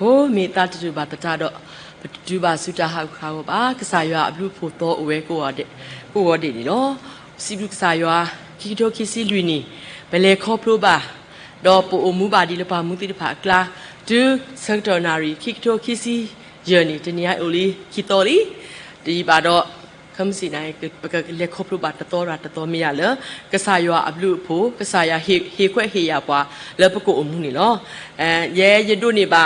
po mi ta tu ba ta do tu ba su ta ha kha ba ka sa ywa ablu pho to owe ko wa de ni lo si blu ka sa ywa ki to ki si lui ni bele kho pro ba do po o mu ba di le ba mu ti de pha kla du secretary ki to ki si journey de ni ai o li ki to li di ba do kham si nai ka le kho pro ba ta to mi ya le ka sa ywa ablu pho ka sa ya he khwe he ya bwa le pa ko o mu ni lo ye do ni ba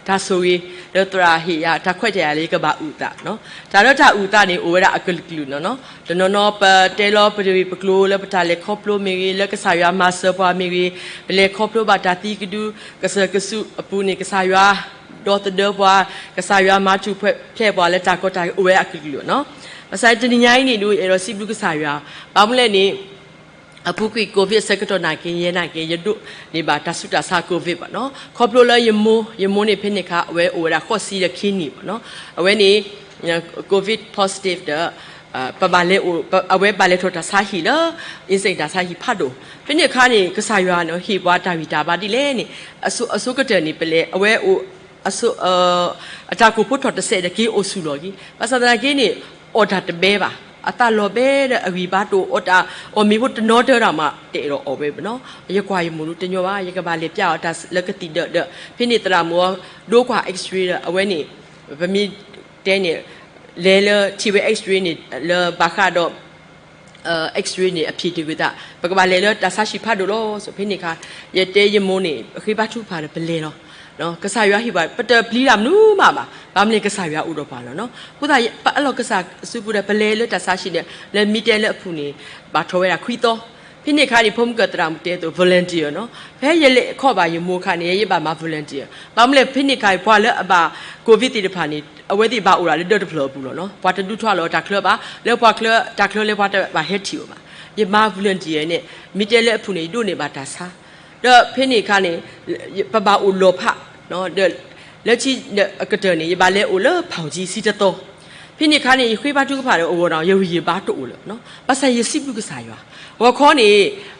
ta so yi le tra hi ya ta khwet ya le ka ba u ta no ta do ta u ta ni o ra akul klu no no pa te lo pa ri pa klo le pa ta le khop lo mi le ka sa ya ma se pa mi le khop lo ba ta ti ku du ka sa ka su apu ni ka sa ya do ta de pa ka sa ya ma tu phe pa le ta ko ta o ra akul klu no pa sa ti ni nyai ni du e ro si bu ka sa ya ba mu le ni apu ki covid sector na kin ye na kin ye do ni ba ta su ta sa covid ba no khop lo le ye mo ni phe ni kha awe o ra kho si le kin ni ba no awe ni covid positive da pa ba le o awe ba le tho ta sa hi la in sai ta sa hi phat do phe ni kha ni ka sa ywa no hi bwa ta wi ta ba di le ni asu ka te ni pe le awe o asu ata ko put tho ta se de ki o su lo gi pa sa da ki ni order te be ba ata lo be a wi ba to ota o mi bu no de ra ma te ro o be no ye kwa ye mu lu te nyo ba ye ka ba le pya ta le ka ti de phi ni tra mo do kwa x-ray a we ni ba mi te ni le ti we x-ray ni le ba kha do x-ray ni a phi ti wi da ba ka ba le ta sa shi pha do lo so phi ni kha ye te ye mo ni khi ba thu pha de be le lo no ka sa ywa hi ba pa ta pli da nu ma ba ba mle ka sa ywa u do pa lo no ku da pa a lo ka sa su pu da be le le ta sa shi ne le mi te le phu ni ba tho we da khwi to phi ni kha ni phom ka tra mu te to volunteer no phe ye le kho ba ye mo kha ni ye ba ma volunteer ba mle phi ni kha bwa le ba covid ti de pha ni a we ti ba u ra le dot flow pu lo no bwa ta du thwa lo ta club ba le bwa club ta club le bwa ta ba head ti o ba ye ma volunteer ne mi te le phu ni do ne ba ta sa de phi ni kha ni pa ba u lo pha no de le chi ka te ni ba le o le phao ji si ta to phi ni kha ni khwi ba tu ka pha de o wo dang ye wi ye ba to lo no pa sa ye si bu ka sa ywa wo kho ni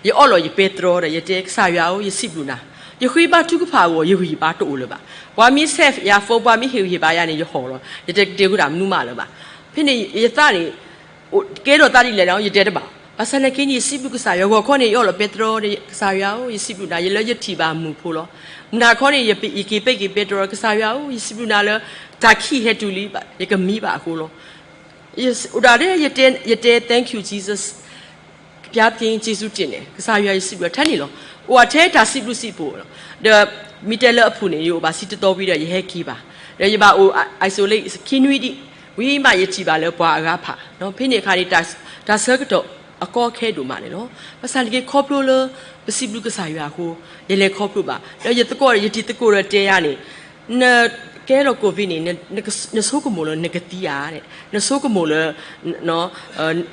ye o lo ye petro de ye te ka sa ywa o ye si bu na ye khwi ba tu ka pha wo ye wi ba to lo ba wa mi self ya fo ba mi he ye ba ya ni ye ho lo ye te ku da nu ma lo ba phi ni ye ta ni ke do ta ni le dang ye te de ba asa na kini sibu ka sa yo ko ni yo lo petro de sa yo yi sibu na ye le ye ti ba mu pho lo na ko ni ye ki pe ki petro ka sa yo yi sibu na le ta ki he tu li ba ye ka mi ba ko lo yes uda de ye te thank you jesus ပြပြင်းကျေးဇူးတင်တယ်ကစားရွာရှိပြီးထက်နေလို့ဟိုအထဲဒါစီပလူစီပို့တော့မီတယ်လအဖူနေရောပါစီတော်ပြီးတော့ရဟဲခီပါဒါရပါဟို isolate ခင်းဝီဒီဝီမရချီပါလဲဘွာအကားဖာနော်ဖိနေခါလေးဒါဆကတော့အကောခဲတို့မှလေနော်ပစံကြီးခေါပလိုလပစီပလူကစားရွာကိုရလေခေါပလိုပါတော့ရတကောရတီတကောရတဲရနေကဲတော့ကိုဗစ်နေနဆိုးကမို့လို့နဂတီးရတဲ့နဆိုးကမို့လို့နော်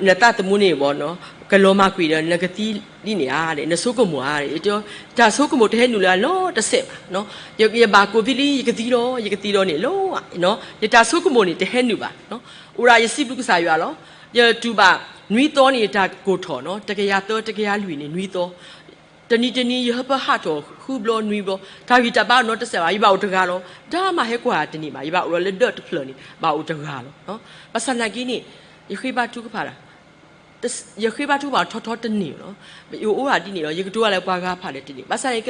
နတတမှုနေပေါ့နော်ကလောမကွေတော့နဂတီးလိနေရတဲ့နဆိုးကမို့ရတယ်တော့ဒါဆိုးကမို့တဲ့နူလာလောတစ်ဆက်ပါနော်ရပါကိုဗစ်လိရကတီးတော့နေလောနော်ရတာဆိုးကမို့နေတဲ့နူပါနော်ဥရာရစီပလူကစားရွာလောရတူပါနွီတော်နေတာကိုထော်နော်တကယ်ရလူနေနွီတော်တနီရဟပဟာတော့ခုဘလောနွီဘဒါဝီတပါနော်တစ်ဆက်ပါရပါဦးတကားလောဒါမှဟဲကွာတနီပါရပါဦးလက်ဒတ်ဖလနီပါဦးတကားလောနော်ပစနာကီနီရခိဘတုကဖာလာရခိဘတုပါထောတနီနော်ယိုအိုဟာတီနေတော့ရကတူကလည်းပွားကားဖာလေတနီပစနာက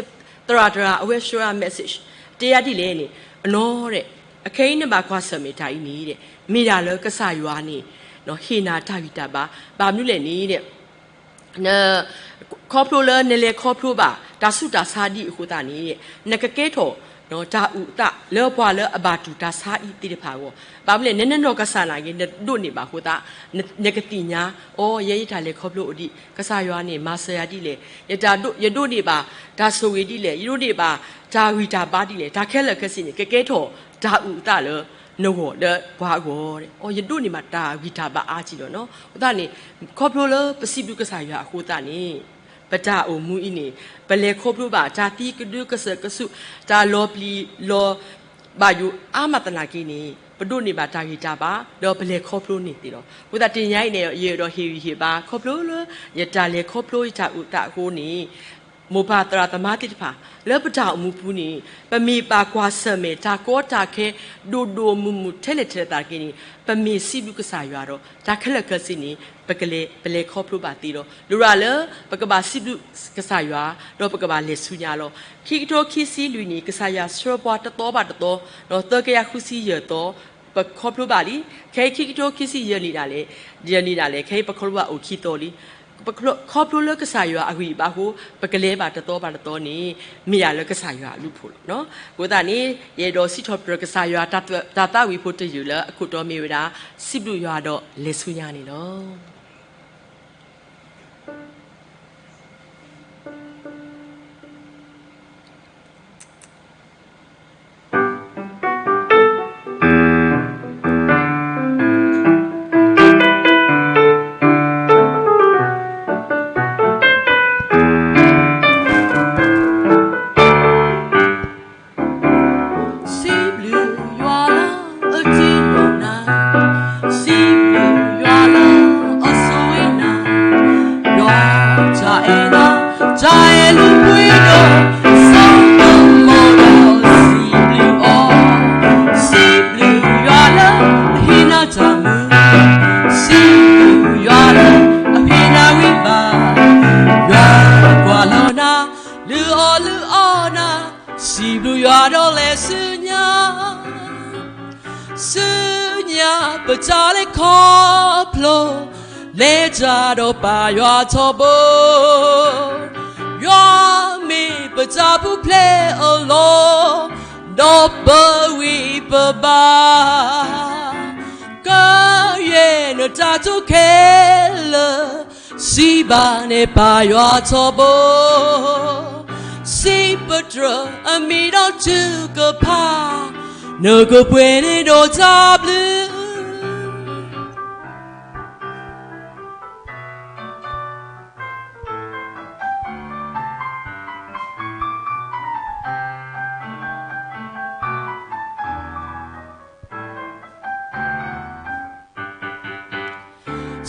တရာအဝဲရှရာ message တရားတိလေနေအနော်တဲ့အခိန်းနဲ့ပါခွာဆမေတာဤနေတဲ့မိရလောကဆာရွာနေနော်ဟေနာတာဝီတာပါဘာမျိုးလဲနေတဲ့ခေါပလိုလနေလေခေါပလိုပါဒါစုတာစာဒီအခုတာနေတဲ့နကကဲထောနော်ဒါဥတလောပွားလောအဘာတူတာစာဤတိတဖာကိုဘာမလဲနနနောကဆာလာကြီးတို့နေပါဟိုတာနကတိညာဩရဲရထားလေခေါပလိုအဒီကဆာရွာနေမာဆယာတိလေရတာတို့ရတို့နေပါဒါဆိုဝေတိလေရတို့နေပါဒါဝီတာပါတိလေဒါခဲလက်ခက်စီနေကကဲထောဒါဥတလောနော်တဲ့ဘာကိုတဲ့အော်ရတို့နေမှာတာဂီတာပါအားကြည့်တော့နော်ဟိုတာနေခေါပလိုလပစီပလူကစားရဟိုတာနေပတာအိုမူအင်းနေဘလေခေါပလိုပါဂျာတီကဒုကဆကဆုဒါလောပလီလောဘာယူအာမတနာကီနေပဒုနေပါတာဂီတာပါတော့ဘလေခေါပလိုနေတီတော့ဟိုတာတင်ရိုင်းနေရေတော့ဟီပါခေါပလိုလရတာလေခေါပလိုတာဥတာကိုနေ โมบาตราตมาติดผาแล้วประจามุพูนี่ปมีปากวาสเมตาโกตาเคดูมุเทเลตากินีปมีสิบุกษายารอตาเคลกสินีปกเลคอพรุบาติโรดูราเลปกบาสิบุกษายาโดปกบาเลสุญาโลคิกโตคิซีลุนีกษายาสโรปาตโตบาตโตโนเตกยาคุซีเยโตปคอพรุบาลีเคคิกโตคิซีเยนีดาเลเคปคอพรุบาโอคิโตลีครอบครัวเลิกกษาอยู่อากุยบาหูปกเลบาตโตบาตโตนี้มีอะไรเลิกกษาอยู่ลูกผู้เนาะกูตานี้เยโดสิทบเลิกกษาอยู่ตาวิพุตอยู่แล้วกูตัวมีเวลาสิบดูอยู่ดอเลสุญานี่เนาะปะจาเลคอพลเลจาโดปายาทอโบยามีปะจาผู้เพลอโลโดเบวีปะบากะเยนตาทุเคลสีบาเนปายาทอโบสีปะตระอมีดอจุกะพาเนกะป่วยเนโดจาบลื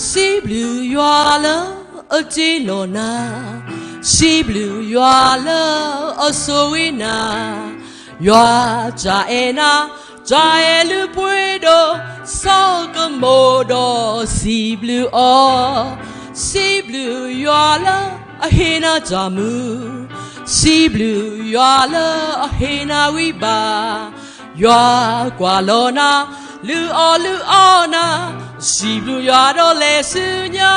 စီဘလူးရွာလာအကြည်လောနာစီဘလူးရွာလာအဆိုဝိနာရွာကြဲနာကြဲလူပွေတော့စောကမို့တော့စီဘလူးအောစီဘလူးရွာလာအဟိနာကြမှုစီဘလူးရွာလာအဟိနာဝိပါရွာကွာလောနာလူအောနာစီဘလူးရွာတော့လေစညာ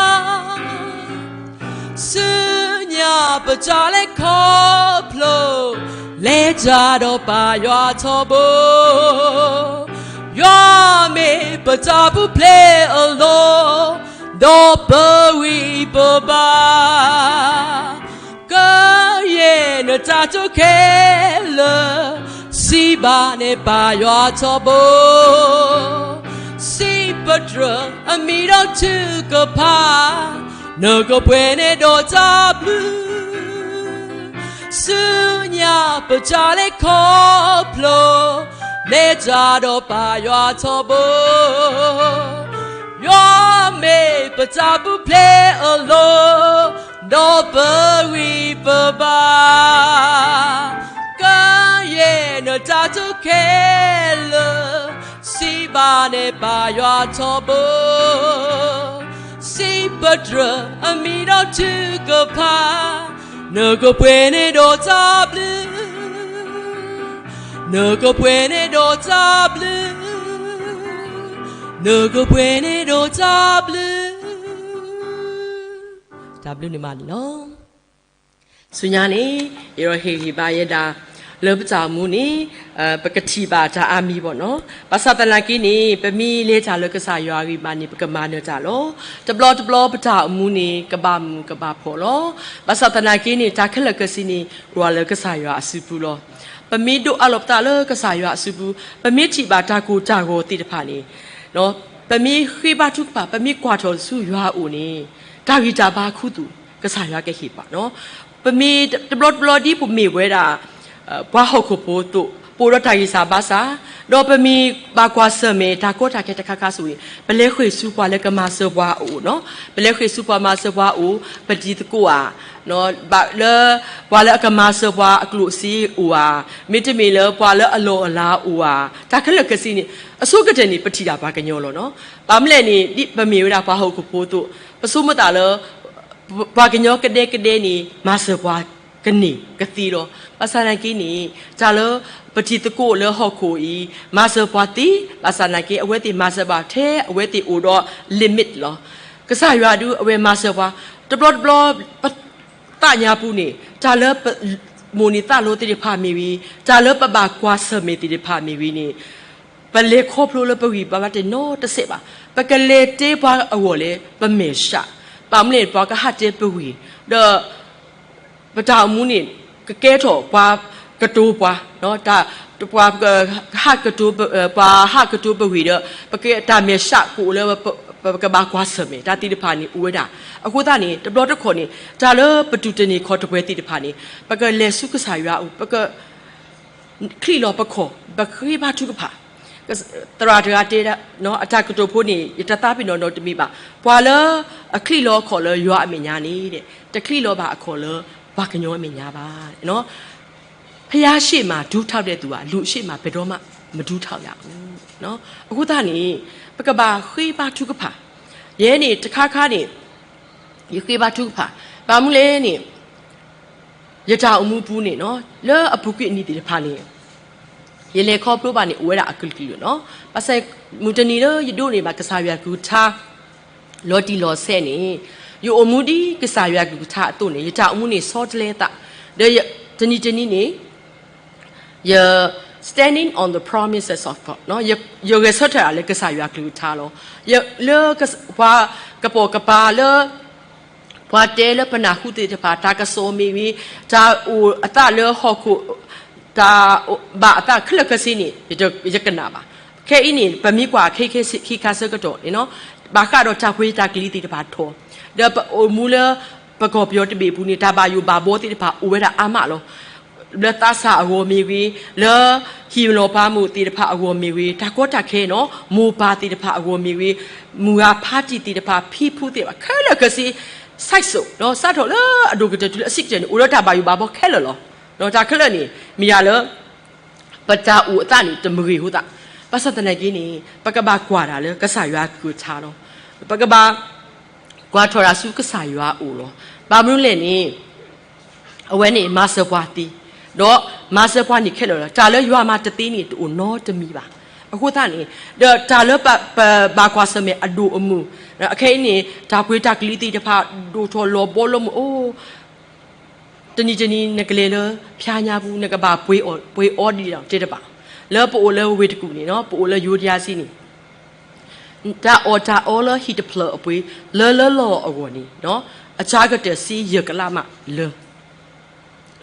ပကြလေခေါ်ဖလို့လဲကြတော့ပါရွာချောဖို့ရွာမေပကြဘူးဖလေအလို့တော့ဘဝီပပါကရဲနတာချခဲလစီပါနေပါရွာချောဖို့စီပဒရအမီတော့ချကပါနဂပွေနေတော့ကြဘလူสุญาปจาเลคอพลเลจาดอปายาทอโบยอเมปจาบุเพลอโลดอเบวีปบากะเยนตาตุเคลสีบาเนปายาทอโบสีปดรอมีดอทุกพาเนกป่วยในโดจาบลืเนกป่วยในโดจาบลืเนกป่วยในโดจาบลืจาบลืนี่มาเนาะสุญญานี่ยโรเฮฮิบายดาเลิบจามูนี่ปกติบาจาอามีบ่เนาะภาษาตะลังกีนี่ปะมีเลจาเลกษายอริมานี่ปกมาเนจาโลตะบลอปะจามูนี่กะบามูกะบาพอโลภาษาตะลังกีนี่ตาคะเลกสินี่รัวเลกษายออสุปุโลปะมีดุอะลบตาเลกษายออสุปุปะมีจิบาตากูจาโกติตะพานี่เนาะปะมีခိบาทุกปะปะมีกว่าทอสุยออูนี่กาวิจาบาคุตุกษายอแกฮิปะเนาะปะมีตะบลอดีปุมีเวดาว่าเขาขบโพตุ ပိုတော့တာကြီးစာပါစာတော့ပမီဘာကွာစမေဒါကိုတာခဲ့တခါခါဆိုရင်ဘလဲခွေစုပွားလဲကမဆောပွားအိုနော်ဘလဲခွေစုပွားမဆောပွားအိုပတိတကိုอ่ะနော်ဘာလဲပွားလဲကမဆောပွားအကလုစီအိုอ่ะမိတမီလဲပွားလဲအလောအလားအိုอ่ะဒါခလကစီနေအစုကတဲ့နေပတိတာဘာကညောလို့နော်ဘာမလဲနေဒီပမီရတာဘာဟုတ်ကိုပို့တို့ပစုမတာလဲဘာကညောကတဲ့နေမဆောပွားကနေကတိတော့ပါစာရကိနေဂျာလောပတိတကိုလောဟော့ခိုဤမာဆပွားတီပါစာနာကိအဝဲတီမာဆပါထဲအဝဲတီအိုတော့ limit လောကစားရွာဒူအဝဲမာဆပွားတဘလဘလတညာပူနေဂျာလောမိုနီတာလိုတီဖာမီဝီဂျာလောပပကွာဆမေတီဖာမီဝီနေပလေခေါပလိုလပဝီပမတေနောတစေပါပကလေတေပွားအဝလေပမေရှာပမလေပွားကဟတ်တေပဝီဒေပတောင်မူနေကကဲတော့ပွားကတူပွားနော်ဒါပွားဟာကတူပွားဟာကတူပဝီတော့ပကဲတာမေရှာကိုလည်းကဘာကွာစမေဒါတိတဖာနေဦးဝဲတာအခုသားနေတဘလတခေါ်နေဒါလည်းပတူတနေခေါ်တပွဲတိတဖာနေပကလေစုကစားရဦးပကခရီလောပခေါ်ပခရီဘာထုကဖာတရာတရာတေနော်အတကတူဖို့နေတသားပြီနော်တမိပါပွာလည်းအခရီလောခေါ်လဲရွာအမညာနေတဲ့တခရီလောပါအခေါ်လဲဘာကညောအမညာပါတဲ့နော်ဖျားရှိမှဒူးထောက်တဲ့သူကလူရှိမှဘယ်တော့မှမဒူးထောက်ရဘူးနော်အခုသားနေပကဘာခွေးပါထုကဖာရဲနေတခါခါနေရခွေးပါထုကဖာဘာမလဲနေရတာအမှုပူးနေနော်လဲအပုကိအနီတီဖာနေရလေခေါပလိုပါနေဝဲတာအကလကီနော်ပါဆိုင်မူတနီတော့ရဒိုနေမှာကစားရကူထားလော်တီလော်ဆဲနေယိုအမှုဒီကစားရကူထားအတုနေရတာအမှုနေစောတလဲတာတနီနေyou're standing on the promises of God เนาะyou're get sort of ကစားရကူထားလို့လောကပွားကပေါ်ကပါလောပွားတဲလပနာခုတေတပါတာကဆိုမီဝီဒါအတလောဟောခုဒါဘာအတခလကစီနီရကနာပါခဲအင်းနေပမိကွာခေခိခါစကတော့เนาะဘာကတော့တာခွေးတာကလေးတေတပါထောဒါမူလပကောပြောတပေဘူးနေတာဘာယူဘာဘောတေတပါဦးဝဲတာအာမလောလက်သားစာအဝမီဝီလဲဟီလောပါမှုတေတဖာအဝမီဝီဒါကောတာခဲနော်မူပါတေတဖာအဝမီဝီမူဟာဖာတီတေတဖာဖီဖူတေပါခဲလကစီစိုက်စုနော်စတ်တော့လဲအဒုကတတူအစစ်ကျန်ဦးရတာဘာယူဘာဘောခဲလောနော်ဒါခဲလနေမီယာလပတာဦးအတနီတမရီဟုတ်တာပတ်စတနေကြီးနေပကဘာကွာတာလဲကဆာရွာကူချာတော့ပကဘာကွာထော်ရာစုကဆာရွာဦးလောဘာမလို့လဲနေအဝဲနေမဆပွားတီတော့မဆပွားနေခဲ့လို့ဒါလည်းရွာမှာတသိနေတူနော်တမီပါအခုသားနေဒါလည်းဘာကွာစမဲအဒူအမှုအခဲနေဒါခွေးတကလေးတီတဖာဒူထော်လောဘောလုံးအိုးတနီနကလေးလဖျားညာဘူးနကဘာပွေးအော်ဒီတော့တဲ့တပါလဲပိုလဲဝေတကူနေနော်ပိုလဲယူဒီယာစီနေဒါအော်လဟီတဖလအပွေးလောအဝနီနော်အချာကတဲ့စီရကလာမလဲ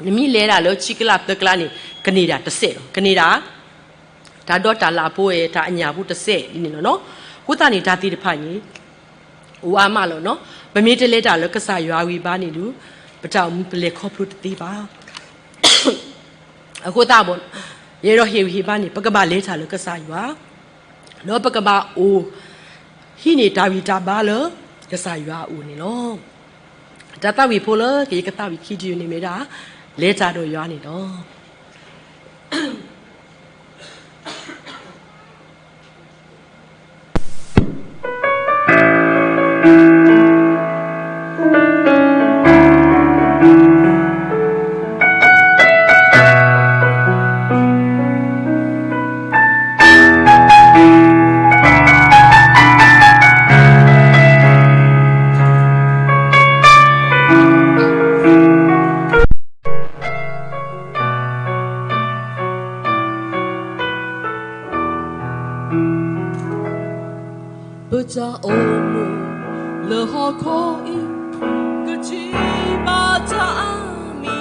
နမီလဲတာလို့ချီကလာပကလာနေကနေဒါတစ်ဆက်ကနေဒါဒါတော့တာလာဖို့ရဒါအညာဘူးတစ်ဆက်နေနော်ခုတနေတာတိတဖာကြီးဝါမလို့နော်မမေးတလဲတာလို့ကဆာရွာဝီပါနေလူပတောင်ပလေခေါပလို့တေးပါအခုတာပေါ့ရေတော့ဟေပါနေပကပလဲချာလို့ကဆာရွာတော့ပကပအိုဟိနေတာဝီတာပါလို့ကဆာရွာဦးနေနော်ဒါတာဝီဖိုလို့ကေကတာဝီခီဂျီနေမေတာလဲချတော့ရွာနေတော့Puja omu leho koi keci baca ami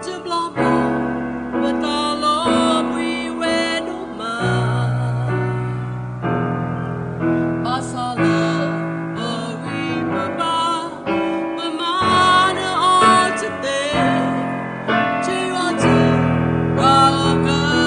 jebla bo betalo bui weduma pasala bui baba bemana o chete jiwa tu raga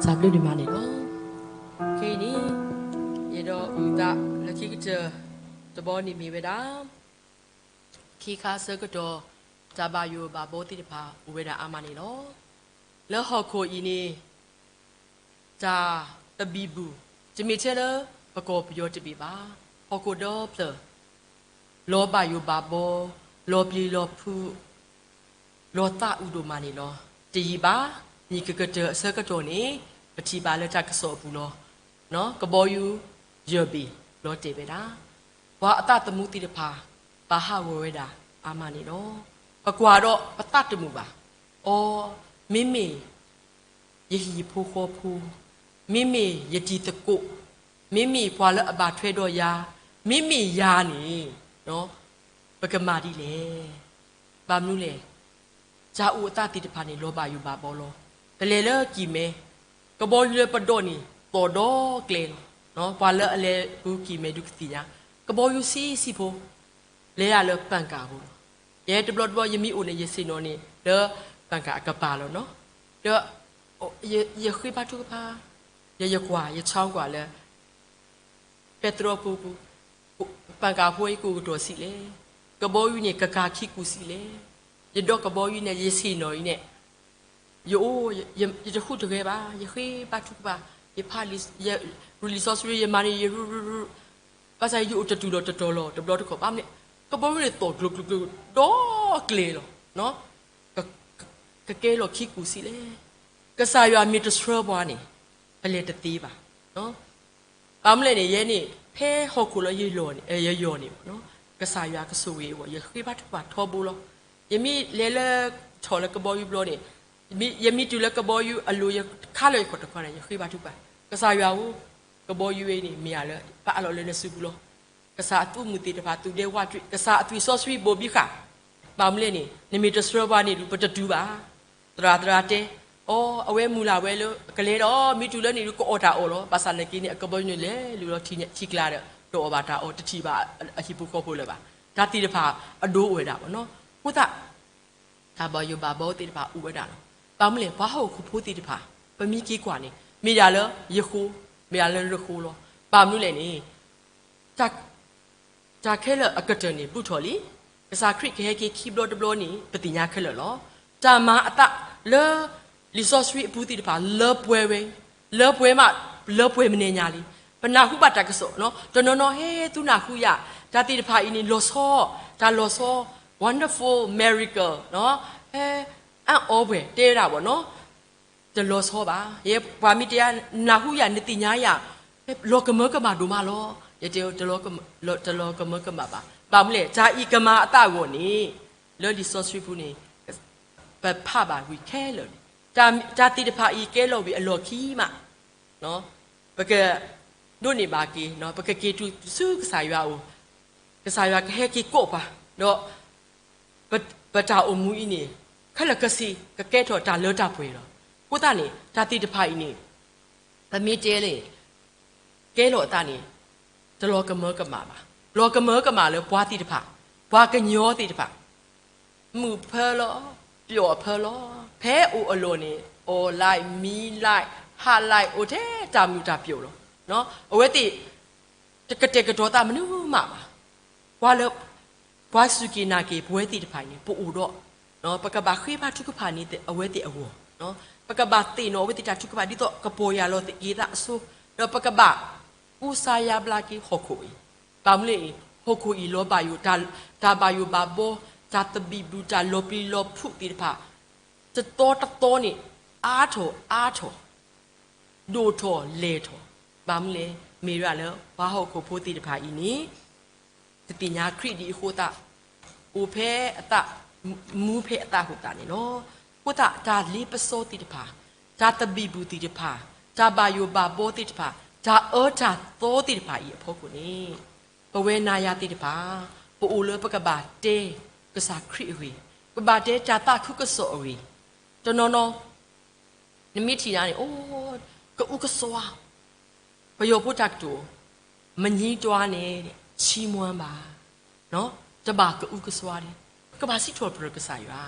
Sa blu di mani lo. Kini yedo uta laki kita tebo ni mi weda. Ki ka se ko do jaba yo ba bo ti de pa weda amani lo. Le ho ko ini ja tabibu. Jimi che le ba ko pyo ti bi ba. Ho ko do ple. Lo ba yo ba bo lo pli lo pu lo ta u do mani lo. Ti ba ni ke ke se ko do ni ปฏิบัติแล้วจักกระสอบบุโลเนาะกระบอกอยู่เยอะบีรถเจ็บไปนะว่าอัตตาตมุติเดพาปะหาโวเวดาอามานี่เนาะปะกว่าดอกปะตัดตมุบะอ๋อมิมิยหีผู้โคผู้มิมิยจีตะกุมิมิพอละอบาทเทดอยามิมิยานี่เนาะปะกมาดีเลยบามนู้เลยจาอูอัตตาติเดพานี่โลบาอยู่บาบอโลแต่เลยเลิกกี่เมกบอยเลยปดนี่ปดอเกลนเนาะพอละอะไรกูกี่เมดุกติญากบอยสิโพเลยอะเลยปังกาหูเย่ตบลอดบ่ยมีอุนเยสิโนนี่เด้อปังกากะปาแล้วเนาะเด้อเยคุยปาทุกพาเยกว่าเยช่องกว่าเลยเปโตรปูปังกาห้วยกูตัวสิเลยกบอยเนี่ยกะกาขี้กูสิเลยเยดอกกบอยเนี่ยเยสิโนเนี่ยโยจะพูดถึงไงบ้างยังคุยบ้าทุกบ้ายังพาลิสยังรูลิซอสรียังมานี่ยังรูภาษาอยู่จะดูเราจะโตเราจะบล็อกทุกคนบ้านเนี่ยก็บอกว่าเนี่ยโตกลุกดอกเลยหรอเนาะก็เกลอขี้กูสิเลยก็สายว่ามีตัวสตรอบ้านี่ไปเรียนตีบ้าเนาะบ้านเลยเนี่ยยันนี่เพ่หกคุลยี่โลนี่ยี่โยนี่เนาะก็สายว่าก็สวยว่ะยังคุยบ้าทุกบ้าทอบุลยังมีเล่ชอแล้วก็บอกอยู่บล็อกนี่ยังมีจุลกบอยู่อลูยังข้าเลยคนตะคนเนี่ยคือบ้าทุกบ้านก็สายว่าวูกบอยู่นี่มีอะไรป้าเราเลยนะสุบุโลก็สาตุมุติเดพาตุเดว่าจุก็สาตุซอสวีโบบิค่ะบามเลยนี่นี่มีตัวสระวานี่ดูปัจจุบันตราเตอ๋อเอาไว้มูลาไว้แล้วก็เลยอ๋อมีจุลนี่ดูก็อดาโอโลภาษาเนกินี่กบอยู่เลยดูเราทีเนี่ยชิกลาเดตัวอบาตาโอตทีบ้าอธิบุกโคเลยบ้าถ้าตีเดพาอดูเวดาเนาะพุทธะถ้าบอยู่บาโบตีเดพาอุเวดาบามเลยว่าเขาคือพูดตีเดพาไปมีกี่กว่านี่มียาเลยยคูมียาเลยยคูโลบามนู่นเลยนี่จากแค่ละกระเจนี่พูดถอลีภาษาคริกแค่คีบโลดบโลนี่ปฏิญญาแค่ละล้อจามาอัตตะเลลิซอสวีพูดตีเดพาเลิฟเวมาเลิฟเวมันเนี่ยลีปนาคุบัตตะกษเนาะจนน้อเฮ้ตุนาคุยาจาตีเดพาอินี่โลโซจาโลโซ wonderful miracle เนาะเฮ้อันโอเวเตะราบ่เนาะจะโลโซบ่าเย่วามิเตียนาคุยานิติญาญาโลกมกมาดูมาล้อเยเจจะโลกมกมาบ่าบามเลยจาอีกมาอัตตะโกนี่เลลิซอสวีพูนี่ไปพาบ่าวิแค่เลยจาติเดพาอีเกโลวิอโลคีมาเนาะปะเกดูนี่บากีเนาะปะเกกีจูสู้สายวาอู ကစားရွာဟဲကီကိုပါတော့ပတာအမှုအင်းနေခက်လကစီကကဲတော့ဒါလောတာပွေတော့ကိုတာနေဒါတိတဖိုင်နေသမီးတဲလေကဲလို့တာနေဒလောကမောကမာပါလောကမောကမာလေဘွားတိတဖာဘွားကညောတိတဖာမှုဖဲလောပျော်ဖဲလောဖဲအိုအလိုနေအိုလိုက်မီလိုက်ဟာလိုက်အိုတဲ့တာမြူတာပြုတ်လို့နော်အဝဲတိတကတက်ကတော့တာမနူးမှာပါဘွားလို့ဘွားစုကီနာကေဘွဲတိတဖိုင်နေပို့ဦးတော့နော်ပကဘာခိပါထုကဖာနေတဲ့အဝဲတိအဝနော်ပကဘာတိနော်ဝဲတိတာထုကဖာဒီတော့ကပေါ်ရလို့တေးတာအဆိုတော့ပကဘာဦးစာယဘလာကီဟခိုီပါမလေဟခိုီလောပါယူတာပါယူဘာဘောတာတဘီဘူတာလောပီလောဖုတိတဖာတတော်နေအားထောဒိုထောလေထောဘာမလဲမေရလောဘာဟုတ်ကိုဖိုးတိတဖာဤနီတတိညာခရစ်ဒီခိုတာဥဖဲအတမူဖဲအတဟုတ်တာနေနော်ကိုတာဒါလီပစောတိတဖာဒါတဘီဘူတိတဖာဒါဘာယိုဘာဘောတိတဖာဒါအောတာသောတိတဖာဤအဖို့ကိုနေပဝေနာယတိတဖာပိုအိုလပကဘာတေကစားခရစ်ဝေပဘာတေတာတာခုကစောဝေတနော်နမိတီနာနေအိုးကူကစောဘယောပုတ်တက်တူမကြီးတွားနေတဲ့ချီးမွမ်းပါနော်တဘာကူကစောတယ်ကဘာစီထော်ပရကစားရွာ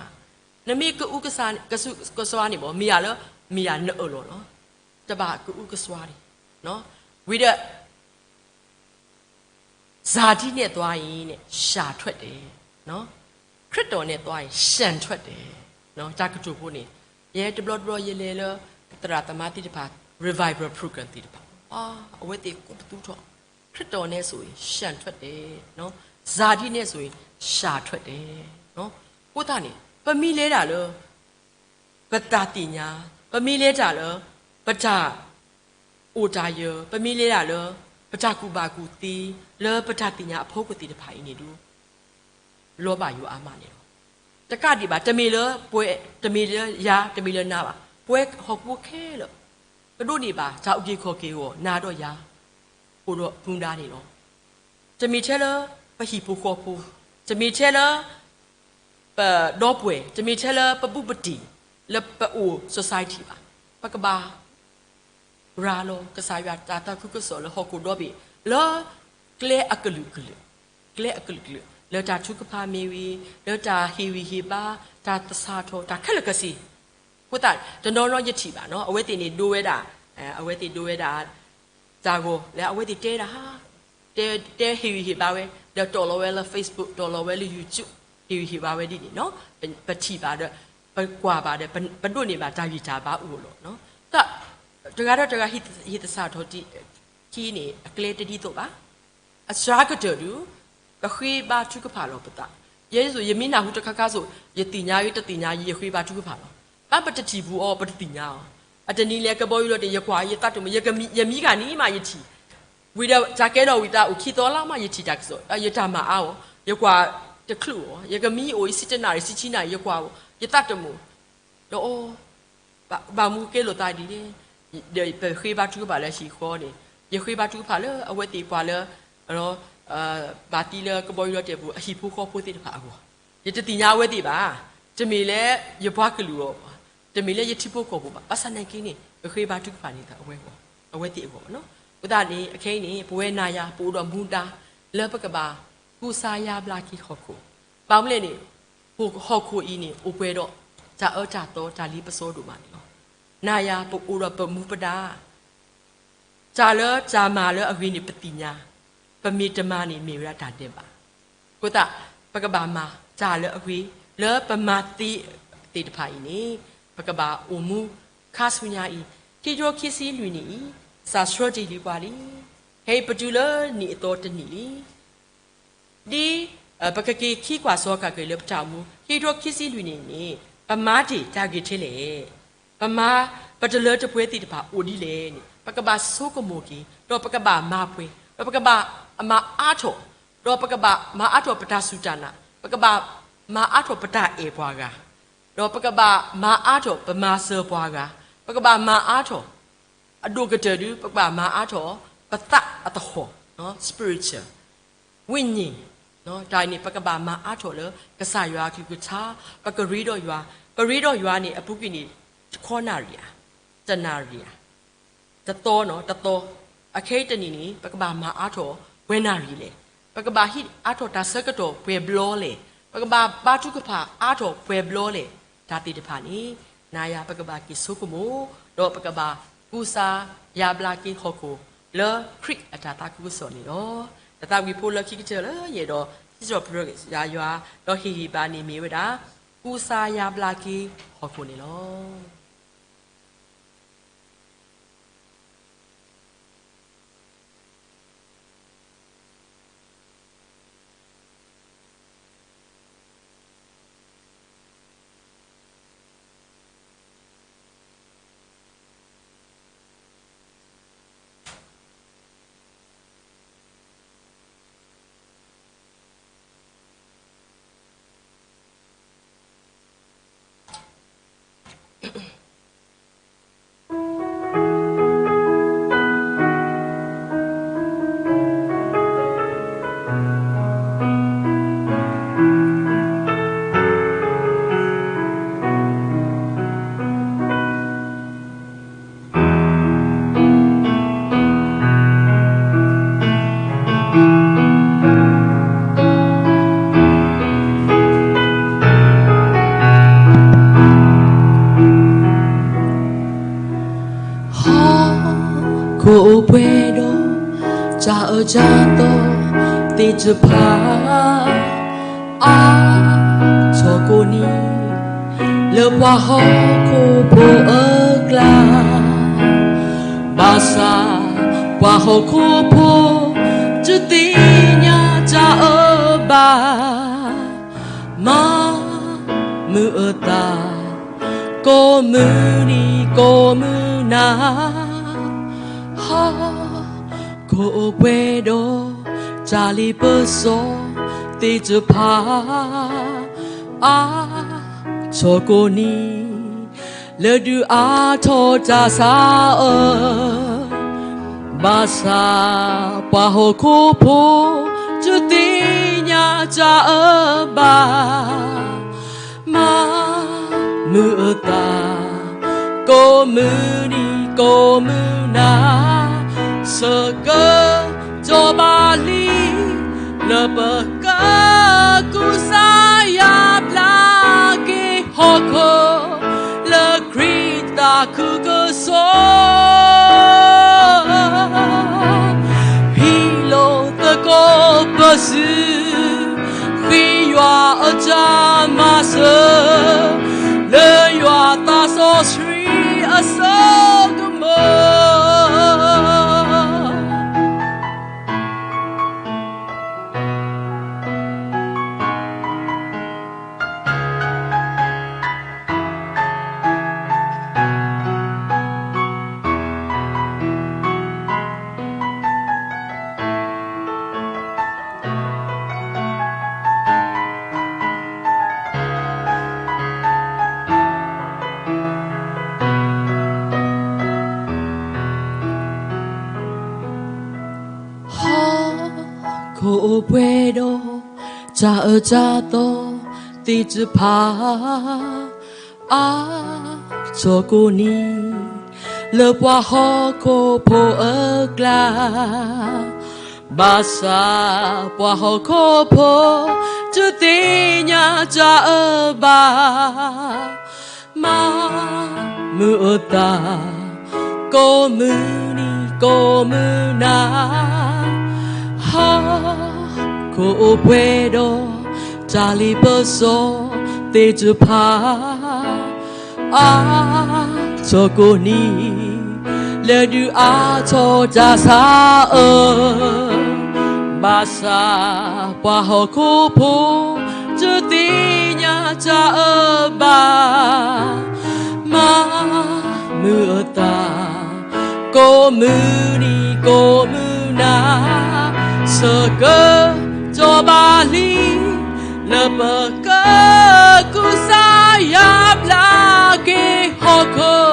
နမိကူကစားကစောနေပေါ့မိရလောမိရနော်လို့နော်တဘာကူကစောတယ်နော်ဝိဒဇာတိနဲ့သွားရင်နဲ့ရှာထွက်တယ်နော်ခရစ်တော်နဲ့သွားရင်ရှံထွက်တယ်နော်တာကတူဖို့နေရဲဒဘလဘလရေလေလတရာတမတိတပါ revival program တိတပါအဝဲတေကိုတူတော့ခရစ်တော်နဲ့ဆိုရင်ရှံထွက်တယ်နော်ဇာတိနဲ့ဆိုရင်ရှာထွက်တယ်နော်ကိုသားနေပမီလဲတာလောပတာတိညာပမီလဲတာလောပတာအိုတာယပမီလဲတာလောပတာကူပါကူတီလောပတာတိညာအဖို့ကိုတီတဖိုင်နေတူလောပါယူအာမနေတော့တကတိပါတမီလပွဲတမီလရာတမီလနာပါပွဲဟောက်ကိုခဲလို့ကတို့နေပါဇာဥပြေခေါ်ကေကိုနာတော့ရာဟိုတော့ဘုံသားနေတော့တမီချဲလပဟိပူခေါ်ပူတမီချဲလပတော့ပွဲတမီချဲလပပုပတိလပအို society ပါပကဘာရာလောကစားရတာတာခုကစောလဟောက်ကိုတော့ပြီလောကလေအကလူလောတာထုကဖာမေဝီလောတာဟီဝီဟီပါတာတဆာထောတာခက်လကစီဟုတ်တာတနော်တော့ယတိပါနော်အဝဲတင်နေဒိုးဝဲတာအဝဲတင်ဒိုးဝဲတာဇာကိုလဲအဝဲတင်တဲတာဟာတဲဟီဝီဟီပါဝဲလောတော်လောဝဲလာ Facebook တော်လောဝဲလာ YouTube ဟီဝီဟီပါဝဲဒီနော်ပတိပါတော့ပကွာပါတယ်ဘဒုနေပါဒါရီတာပါဦးလို့နော်တကတော့ဟီတဆာထောတီခီနေအကလေတတိတော့ပါအစရာကတူကခွေးပါထုကဖာလောပတာရဲဆိုယမိနာဟုတခါခါဆိုယတိညာရတတိညာရခွေးပါထုကဖာလောပတတိဘူးအောပတတိညာအတနီလေကဘောရတဲ့ရခွာရတတ်တမယကမိယမိကနီးမယတိဝိဒဂျာကဲတော်ဝိတာဥခိတော်လာမယတိတက်ဆိုယတာမအောရခွာတခလူယကမိအိုစစ်တနာရစစ်ချီနာရခွာယတတ်တမတော့ဘာမူကဲလို့တာဒီလေခွေးပါထုကဖာလဲရှိခေါ်နေရခွေးပါထုကဖာလဲအဝဲတီပွာလဲတော့ဘာတီလကဘောရတဲ့ဘူးအဟိဖိုးခေါ်ဖို့တဲ့ပါဘူးရတတိညာဝဲတိပါတမီလဲရဘွားကလူရောတမီလဲရတိဖို့ခေါ်ဖို့ပါပစနိုင်ကင်းနေခေဘာတုကပါနေတာအဝဲကောအဝဲတိအကောနော်ဥဒနေအခင်းနေဘဝဲနာယာပိုးတော်မူတာလောပကဘာကုစာယာဘလာကီခေါ်ခုပေါင်းလဲနေဟိုခေါ်ခုအင်းနေဥပွဲတော့ဇာအောဂျာတော့ဒါလီပစောတို့ပါနော်နာယာပိုးတော်ပမူပဒါဇာလောဇာမာလောအဝိနေပတိညာပမိတမနေမေရတာတဲ့ပါကိုတာပကဘာမာဂျာလောအဝိလောပမာတိတေတဖိုင်နေပကဘာအိုမူခါဆုညာဤတီဂျိုခီစီလူနီစာစရတီလီပါလီဟေပတူလနီတော့တနီလီဒီပကကေခီကွာစောကကေလပတာမူတီဂျိုခီစီလူနီနေပမာတီတာဂီထဲလေပမာပတလတပွဲတီတပါအိုဒီလေနေပကဘာဆိုကမိုကီတော့ပကဘာမာပွေပကဘာအမအားထောတော့ပကဘာမာအားထောပတာစုတနာပကဘာမာအားထောပတာအေပွားကတော့ပကဘာမာအားထောပမာဆောပွားကပကဘာမာအားထောအဒုကတတူပကဘာမာအားထောပတအတခောနော် spiritual ဝိညာဉ် နော်ဒါနေပကဘာမအားထော်လကဆာရွာကလူကချာပကရီတော့ရွာနေအပုကိနေခေါနာရီယာတနာရီယာတတော်နော်တတော်အခဲတနီနီပကဘာမအားထော်ဝဲနာရီလေပကဘာဟိအားထော်ဒါဆကတော့ဘွယ်ဘလောလေပကဘာပါတုကဖာအားထော်ဘွယ်ဘလောလေဒါတိတဖာနီနာယာပကဘာကိဆုကမိုတော့ပကဘာကူစာယာဘလာကိခေါကိုလေခရစ်အတာတာကူစော်နေတော့တတဝီဖိုလခိကချေလေရေတော့စီစောပရယာရွာတော့ဟီဘာနေမီဝဒါကူစာယာဘလာကိခေါကိုနေလော ကိုဘွယ်တော့ကြာကြတော့တေချပါအာချောကိုနီလေဘွားဟောကိုဘောအကလာဘာသာဘွားဟောကိုဘောချတိညာကြာဘာမာမူအတာကိုမူနီကိုမူနာကိုဘွယ်တော့ဂျာလီပစောတေချပါအာချောကိုနီလေဒူအားထောကြစာဘာသာပါဟကိုဖိုချတိညာကြဘာမာမူတာကိုမူနီကိုမူနာစကားကြောပါလီလပကာကူစာယာပလာကေဟောကိုလခရီတာကူကဆိုဟီလိုတကောပစီခီရွာအကြမဆလေရွာတာဆိုစရီအစောကမောကိုဘွယ်တော့ကြာကြတော့တေချပါအာချောကိုနီလေဘွားဟောကိုဖိုအကလာဘာသာဘွားဟောကိုဖိုချတိညာကြဘာမာမူတာကိုမူနီကိုမူနာကိုဘွယ်တော့ဂျာလီပစောတေချပါအာချောကိုနီလေဒူအားချောကြစာဘာသာဘွားဟောကိုဖိုချတိညာကြဘာမာမူတာကိုမူနီကိုမူနာစကားကြောပါလီလပကာကူစာယာပလာကေဟောကို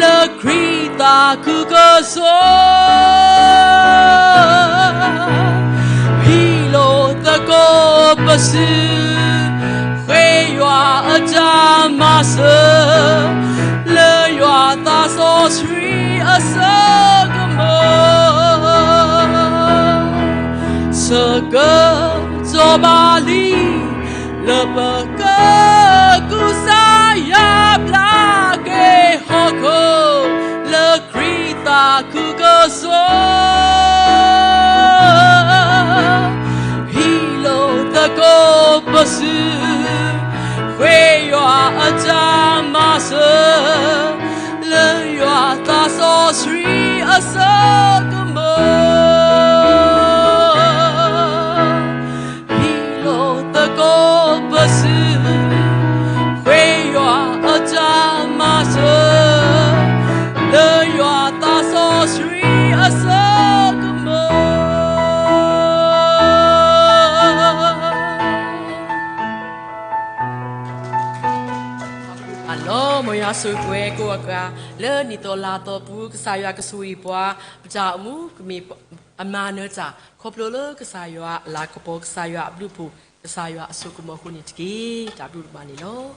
လခရီတာကူကဆိုဟီလိုတကော是会话阿马色，了话大所吹阿色个么，这个做巴黎了不个古萨呀不拉给好口了 krita 库个索。不是会话阿马色，人话大所吹阿色个么，一路的歌不是会话阿马色，人话大所吹阿色个么。我要说过个个，了你多拉多不个啥样个所以不啊，不咋么个没阿妈呢咋，可不了个啥样拉个不个啥样不不个啥样说个么混的这个，咋不嘛你咯。